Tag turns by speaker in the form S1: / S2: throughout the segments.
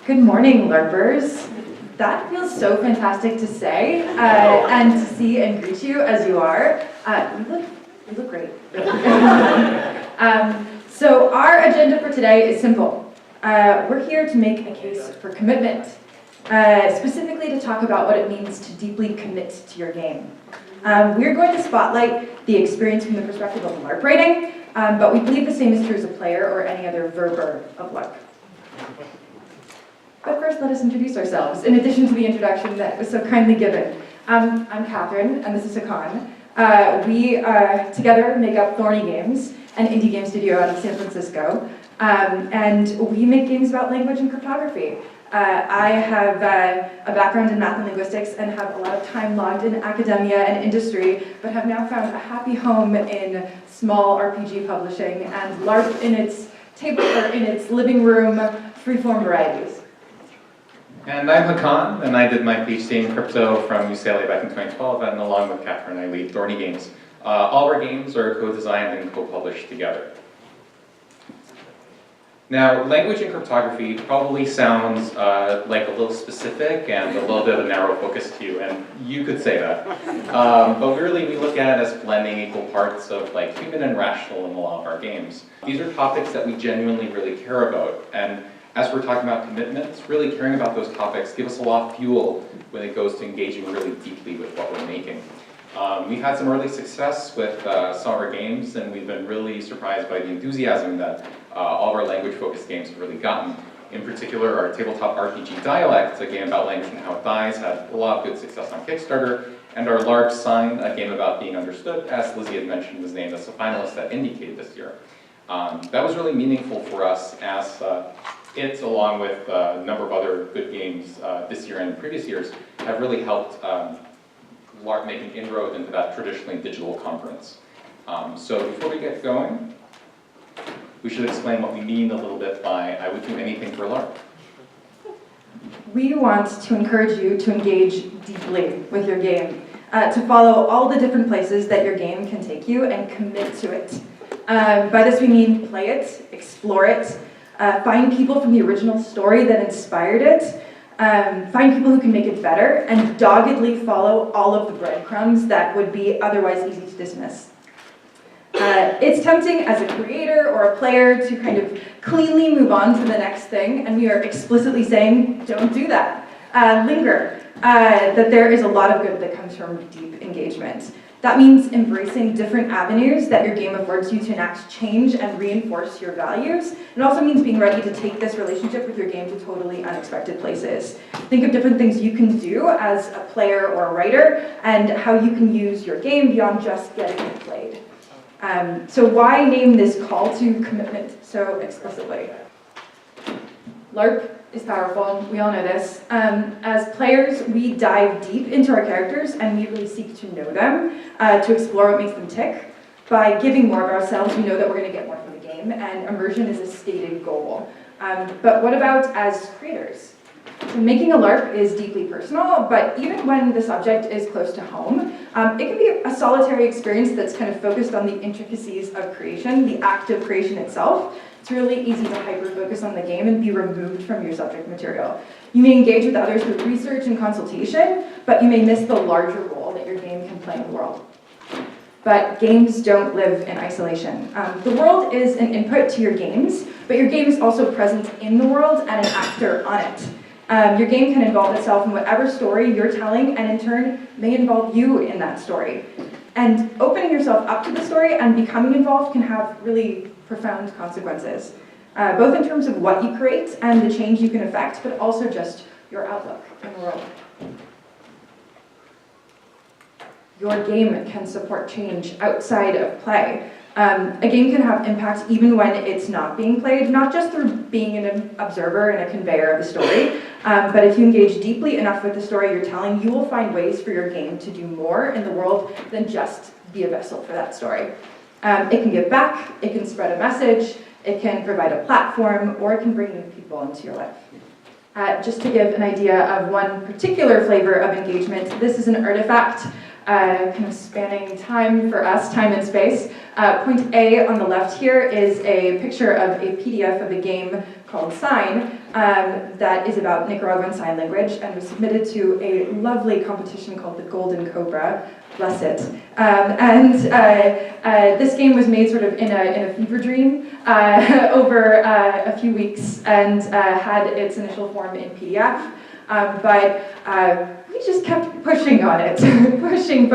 S1: Good morning, Larpers. That feels so fantastic to say and to see and greet you as you are. You look great. So our agenda for today is simple. We're here to make a case for commitment, specifically to talk about what it means to deeply commit to your game. We're going to spotlight the experience from the perspective of LARP writing, but we believe the same is true as a player or any other verber of LARP. But first, let us introduce ourselves, in addition to the introduction that was so kindly given. I'm Kathryn, and this is Hakan. We together make up Thorny Games, an indie game studio out of San Francisco, and we make games about language and cryptography. I have a background in math and linguistics and have a lot of time logged in academia and industry, but have now found a happy home in small RPG publishing and LARP in its living room, freeform varieties.
S2: And I'm Hakan, and I did my PhD in crypto from UCLA back in 2012, and along with Kathryn, I lead Thorny Games. All our games are co-designed and co-published together. Now, language and cryptography probably sounds like a little specific and a little bit of a narrow focus to you, and you could say that. But really, we look at it as blending equal parts of like human and rational in a lot of our games. These are topics that we genuinely really care about, and as we're talking about commitments, really caring about those topics give us a lot of fuel when it goes to engaging really deeply with what we're making. We've had some early success with some of our games, and we've been really surprised by the enthusiasm that all of our language-focused games have really gotten. In particular, our tabletop RPG Dialect, a game about language and how it dies, had a lot of good success on Kickstarter, and our Larp Sign, a game about being understood, as Lizzie had mentioned, was named as a finalist at Indicate this year. That was really meaningful for us as it, along with a number of other good games this year and previous years, have really helped LARP make an inroad into that traditionally digital conference. So before we get going, we should explain what we mean a little bit by I would do anything for LARP.
S1: We want to encourage you to engage deeply with your game, to follow all the different places that your game can take you and commit to it. By this we mean play it, explore it, find people from the original story that inspired it, find people who can make it better, and doggedly follow all of the breadcrumbs that would be otherwise easy to dismiss. It's tempting as a creator or a player to kind of cleanly move on to the next thing, and we are explicitly saying, don't do that. Linger, that there is a lot of good that comes from deep engagement. That means embracing different avenues that your game affords you to enact change and reinforce your values. It also means being ready to take this relationship with your game to totally unexpected places. Think of different things you can do as a player or a writer and how you can use your game beyond just getting it played. So why name this call to commitment so explicitly? LARP is powerful, we all know this. As players, we dive deep into our characters and we really seek to know them, to explore what makes them tick. By giving more of ourselves, we know that we're going to get more from the game, and immersion is a stated goal. But what about as creators? So making a LARP is deeply personal, but even when the subject is close to home, it can be a solitary experience that's kind of focused on the intricacies of creation, the act of creation itself. It's really easy to hyper-focus on the game and be removed from your subject material. You may engage with others through research and consultation, but you may miss the larger role that your game can play in the world. But games don't live in isolation. The world is an input to your games, but your game is also present in the world and an actor on it. Your game can involve itself in whatever story you're telling, and in turn may involve you in that story. And opening yourself up to the story and becoming involved can have really profound consequences, both in terms of what you create and the change you can affect, but also just your outlook in the world. Your game can support change outside of play. A game can have impact even when it's not being played, not just through being an observer and a conveyor of the story, but if you engage deeply enough with the story you're telling, you will find ways for your game to do more in the world than just be a vessel for that story. It can give back, it can spread a message, it can provide a platform, or it can bring new people into your life. Just to give an idea of one particular flavor of engagement, this is an artifact kind of spanning time for us, time and space. Point A on the left here is a picture of a PDF of a game called Sign, that is about Nicaraguan Sign Language and was submitted to a lovely competition called the Golden Cobra, bless it. This game was made sort of in a fever dream over a few weeks and had its initial form in PDF. But we just kept pushing on it, pushing.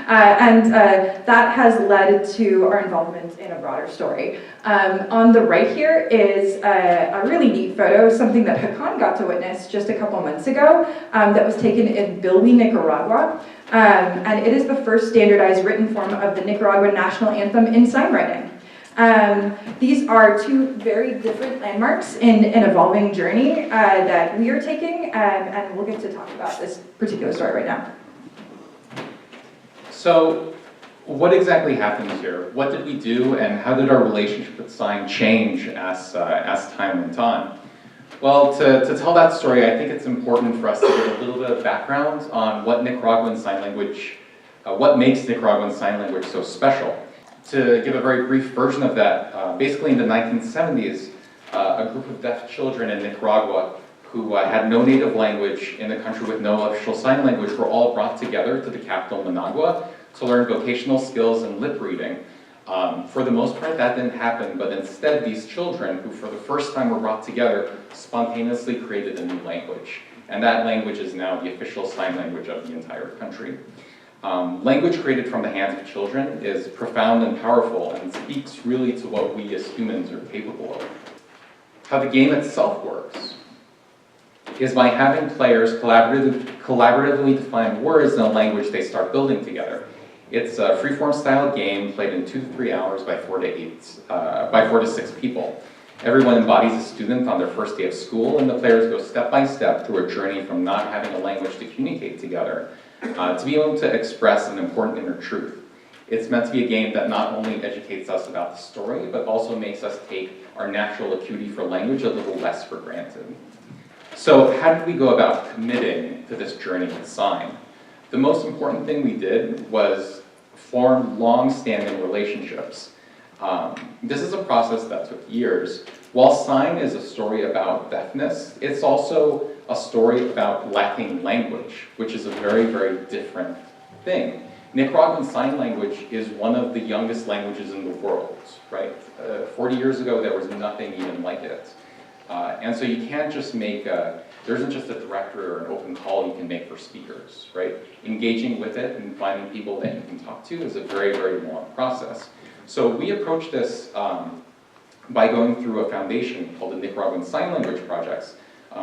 S1: And that has led to our involvement in a broader story. On the right here is a really neat photo, something that Hakan got to witness just a couple months ago, that was taken in Peabody, Nicaragua. And it is the first standardized written form of the Nicaraguan national anthem in sign writing. These are two very different landmarks in an evolving journey that we are taking, and we'll get to talk about this particular story right now.
S2: So, what exactly happened here? What did we do, and how did our relationship with sign change as time went on? Well, to tell that story, I think it's important for us to give a little bit of background on what Nicaraguan Sign Language, what makes Nicaraguan Sign Language so special. To give a very brief version of that, basically in the 1970s, a group of deaf children in Nicaragua who had no native language in the country with no official sign language were all brought together to the capital, Managua, to learn vocational skills and lip reading. For the most part, that didn't happen, but instead these children, who for the first time were brought together, spontaneously created a new language. And that language is now the official sign language of the entire country. Language created from the hands of children is profound and powerful and speaks really to what we as humans are capable of. How the game itself works is by having players collaboratively define words in a language they start building together. It's a free-form style game played in 2 to 3 hours by 4 to 6 people. Everyone embodies a student on their first day of school, and the players go step by step through a journey from not having a language to communicate together to be able to express an important inner truth. It's meant to be a game that not only educates us about the story, but also makes us take our natural acuity for language a little less for granted. So how did we go about committing to this journey with sign? The most important thing we did was form long-standing relationships. This is a process that took years. While sign is a story about deafness, it's also a story about lacking language, which is a very, very different thing. Nicaraguan Sign Language is one of the youngest languages in the world, right? 40 years ago, there was nothing even like it. And so you can't just make there isn't just a directory or an open call you can make for speakers, right? Engaging with it and finding people that you can talk to is a very, very long process. So we approached this by going through a foundation called the Nicaraguan Sign Language Projects,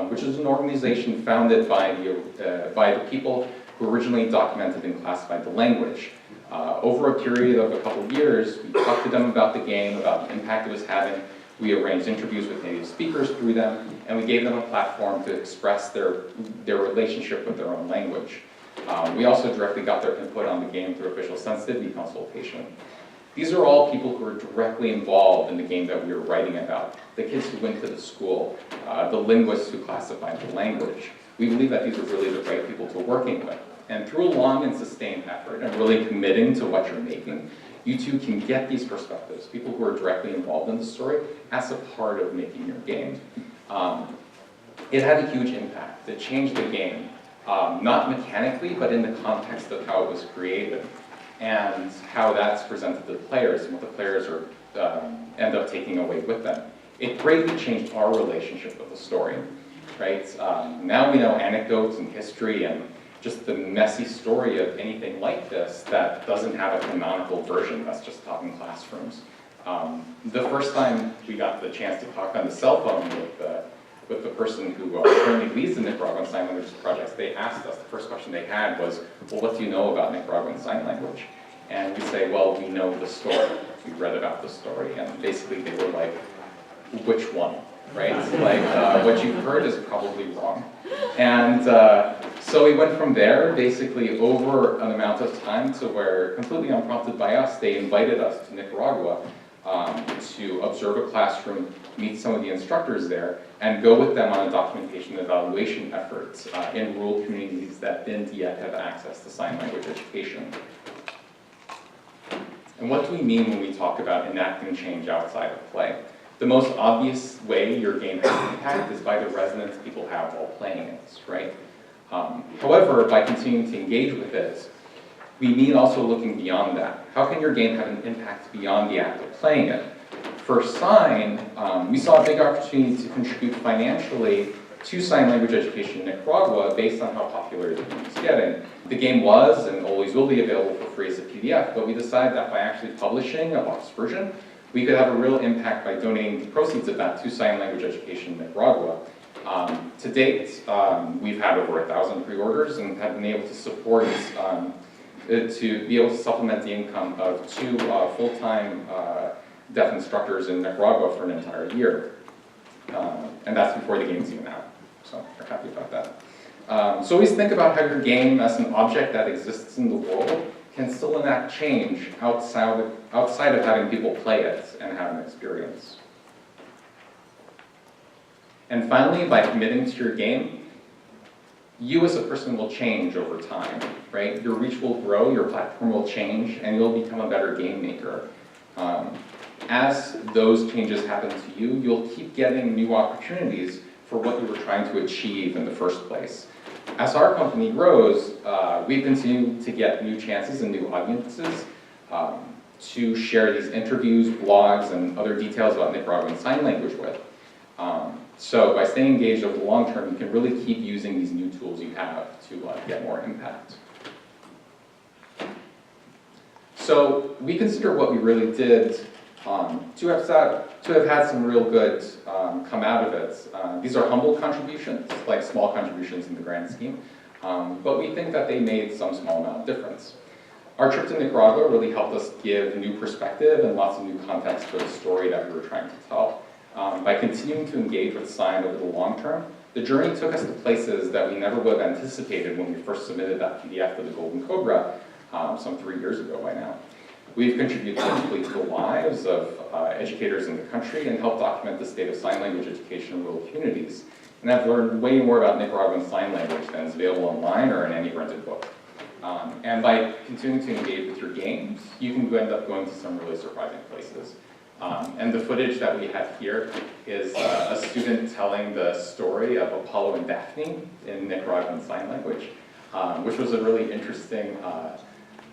S2: which is an organization founded by the people who originally documented and classified the language. Over a period of a couple of years, we talked to them about the game, about the impact it was having. We arranged interviews with native speakers through them, and we gave them a platform to express their relationship with their own language. We also directly got their input on the game through official sensitivity consultation. These are all people who are directly involved in the game that we were writing about. The kids who went to the school, the linguists who classified the language. We believe that these are really the right people to working with. And through a long and sustained effort and really committing to what you're making, you too can get these perspectives, people who are directly involved in the story, as a part of making your game. It had a huge impact. It changed the game, not mechanically, but in the context of how it was created and how that's presented to the players and what the players are, end up taking away with them. It greatly changed our relationship with the story, right? Now we know anecdotes and history and just the messy story of anything like this that doesn't have a canonical version that's just taught in classrooms. The first time we got the chance to talk on the cell phone with the person who currently leads the Nicaraguan Sign Language projects, they asked us, the first question they had was, well, what do you know about Nicaraguan Sign Language? And we say, well, we know the story. We read about the story. And basically they were like, which one, right? Like, what you've heard is probably wrong. And so we went from there, basically over an amount of time to where, completely unprompted by us, they invited us to Nicaragua to observe a classroom, meet some of the instructors there, and go with them on a documentation and evaluation effort in rural communities that didn't yet have access to sign language education. And what do we mean when we talk about enacting change outside of play? The most obvious way your game has impact is by the resonance people have while playing it, right? However, by continuing to engage with it, we need also looking beyond that. How can your game have an impact beyond the act of playing it? For Sign, we saw a big opportunity to contribute financially to sign language education in Nicaragua based on how popular the game is getting. The game was and always will be available for free as a PDF, but we decided that by actually publishing a boxed version, we could have a real impact by donating the proceeds of that to sign language education in Nicaragua. To date, we've had over 1,000 pre-orders and have been able to support to be able to supplement the income of 2 full-time deaf instructors in Nicaragua for an entire year. And that's before the game's even out, so we're happy about that. So always think about how your game as an object that exists in the world can still enact change outside of having people play it and have an experience. And finally, by committing to your game, you as a person will change over time, right? Your reach will grow, your platform will change, and you'll become a better game maker. As those changes happen to you, you'll keep getting new opportunities for what you were trying to achieve in the first place. As our company grows, we continue to get new chances and new audiences to share these interviews, blogs, and other details about Nicaraguan Sign Language with. So by staying engaged over the long term, you can really keep using these new tools you have to get more impact. So we consider what we really did to have had some real good come out of it. These are humble contributions, like small contributions in the grand scheme, but we think that they made some small amount of difference. Our trip to Nicaragua really helped us give new perspective and lots of new context for the story that we were trying to tell. By continuing to engage with Sign over the long term, the journey took us to places that we never would have anticipated when we first submitted that PDF to the Golden Cobra some 3 years ago by now. We've contributed deeply to the lives of educators in the country and helped document the state of sign language education in rural communities. And I've learned way more about Nicaraguan Sign Language than is available online or in any printed book. And by continuing to engage with your games, you can end up going to some really surprising places. And the footage that we have here is a student telling the story of Apollo and Daphne in Nicaraguan Sign Language, which was a really interesting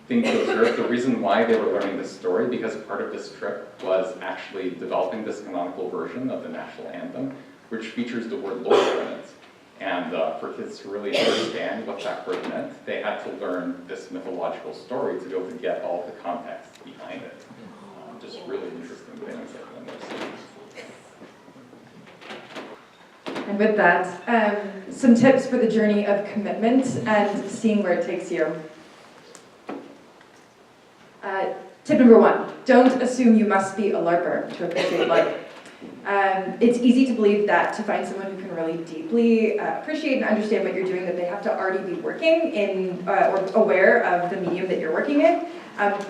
S2: thing to observe. The reason why they were learning this story, because part of this trip was actually developing this canonical version of the national anthem, which features the word Lord in it. And for kids to really understand what that word meant, they had to learn this mythological story to be able to get all the context behind it. Just really interesting things that I learned.
S1: And with that, some tips for the journey of commitment and seeing where it takes you. Tip number 1, don't assume you must be a LARPer to appreciate Larp. It's easy to believe that to find someone who can really deeply appreciate and understand what you're doing, that they have to already be working in or aware of the medium that you're working in.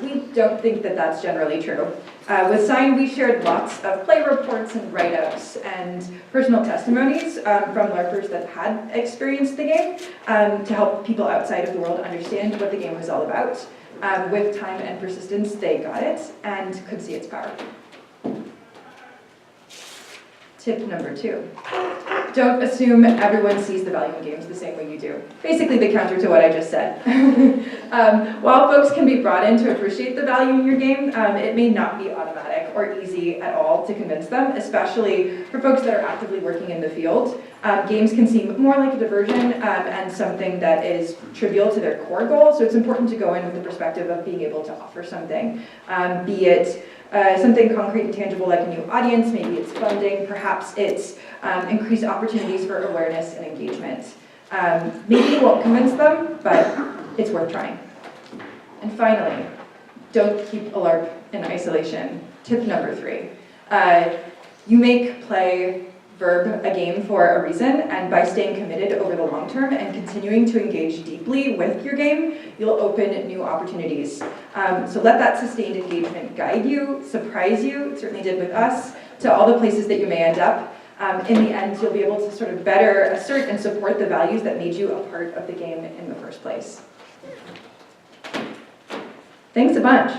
S1: We don't think that that's generally true. With Sign, we shared lots of play reports and write-ups and personal testimonies from LARPers that had experienced the game to help people outside of the world understand what the game was all about. With time and persistence, they got it and could see its power. Tip number 2, don't assume everyone sees the value in games the same way you do. Basically the counter to what I just said. While folks can be brought in to appreciate the value in your game, it may not be automatic or easy at all to convince them, especially for folks that are actively working in the field. Games can seem more like a diversion and something that is trivial to their core goal, so it's important to go in with the perspective of being able to offer something, be it something concrete and tangible like a new audience, maybe it's funding, perhaps it's increased opportunities for awareness and engagement. Maybe you won't convince them, but it's worth trying. And finally, don't keep a LARP in isolation. Tip number 3, you make play verb a game for a reason, and by staying committed over the long term and continuing to engage deeply with your game, you'll open new opportunities. So let that sustained engagement guide you, surprise you, it certainly did with us, to all the places that you may end up. In the end, you'll be able to sort of better assert and support the values that made you a part of the game in the first place. Thanks a bunch.